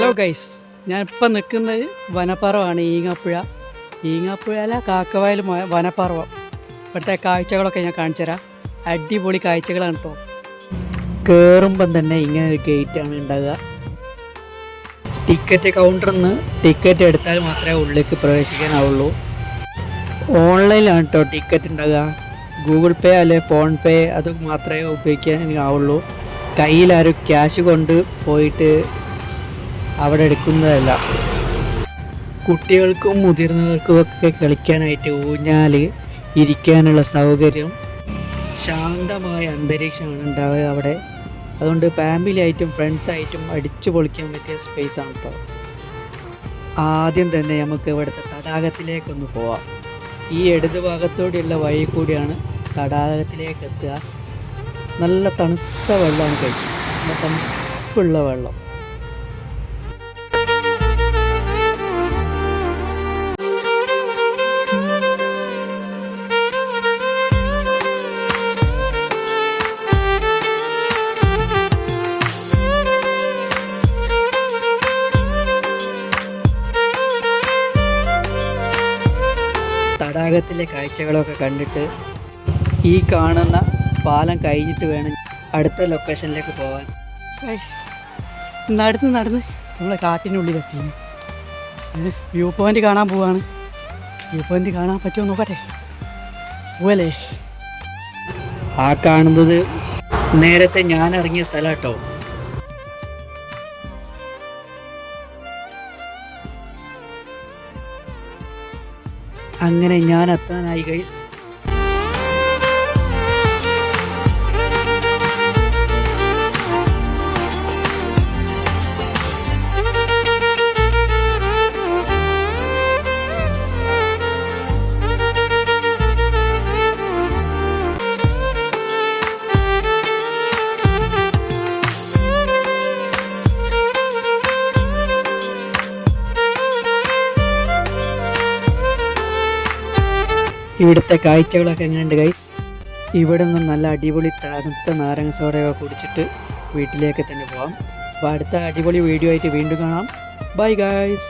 Hello guys, ഞാൻ ഇപ്പം നിൽക്കുന്നത് വനപ്പറവാണ്. ഈങ്ങാപ്പുഴ കാക്കവയൽ വനപ്പറവം. ഇവിടുത്തെ കാഴ്ചകളൊക്കെ ഞാൻ കാണിച്ചു തരാം. അടിപൊളി കാഴ്ചകളാണ് കേട്ടോ. കയറുമ്പം തന്നെ ഇങ്ങനെ ഒരു ഗേറ്റാണ് ഉണ്ടാകുക. ടിക്കറ്റ് കൗണ്ടറിൽ നിന്ന് ടിക്കറ്റ് എടുത്താൽ മാത്രമേ ഉള്ളിലേക്ക് പ്രവേശിക്കാനാവുള്ളൂ. ഓൺലൈനിലാണ് കേട്ടോ ടിക്കറ്റ് ഉണ്ടാകുക. ഗൂഗിൾ പേ അല്ലെ ഫോൺ പേ അത് മാത്രമേ ഉപയോഗിക്കാൻ ആവുള്ളൂ. കയ്യിലാരും ക്യാഷ് കൊണ്ട് പോയിട്ട് അവിടെ എടുക്കുന്നതല്ല. കുട്ടികൾക്കും മുതിർന്നവർക്കും ഒക്കെ കളിക്കാനായിട്ട് ഊഞ്ഞാൽ, ഇരിക്കാനുള്ള സൗകര്യം, ശാന്തമായ അന്തരീക്ഷമാണ് ഉണ്ടാവുക അവിടെ. അതുകൊണ്ട് ഫാമിലി ആയിട്ടും ഫ്രണ്ട്സായിട്ടും അടിച്ചു പൊളിക്കാൻ പറ്റിയ സ്പേസാണ് കേട്ടോ. ആദ്യം തന്നെ നമുക്ക് ഇവിടുത്തെ തടാകത്തിലേക്കൊന്ന് പോവാം. ഈ ഇടത് ഭാഗത്തോടെയുള്ള വഴി കൂടിയാണ് തടാകത്തിലേക്ക് എത്തുക. നല്ല തണുത്ത വെള്ളമാണ് കഴിച്ചത്, നല്ല തണുപ്പുള്ള വെള്ളം. തടാകത്തിലെ കാഴ്ചകളൊക്കെ കണ്ടിട്ട് ഈ കാണുന്ന പാലം കഴിഞ്ഞിട്ട് വേണം അടുത്ത ലൊക്കേഷനിലേക്ക് പോകാൻ. നടന്ന് നമ്മളെ കാട്ടിനുള്ളിലെത്തി. വ്യൂ പോയിൻ്റ് കാണാൻ പോവാണ്. വ്യൂ പോയിൻ്റ് കാണാൻ പറ്റുമോ നോക്കട്ടെ. പോവല്ലേ? ആ കാണുന്നത് നേരത്തെ ഞാൻ ഇറങ്ങിയ സ്ഥലം കേട്ടോ. അങ്ങനെ ഞാൻ എത്താനായി ഗൈസ്. ഇവിടുത്തെ കാഴ്ചകളൊക്കെ എങ്ങനെയുണ്ട് ഗൈസ്? ഇവിടെ നിന്ന് നല്ല അടിപൊളി തണുത്ത നാരങ്ങ സോഡയൊക്കെ കുടിച്ചിട്ട് വീട്ടിലേക്ക് തന്നെ പോകാം. അപ്പോൾ അടുത്ത അടിപൊളി വീഡിയോ ആയിട്ട് വീണ്ടും കാണാം. Bye guys.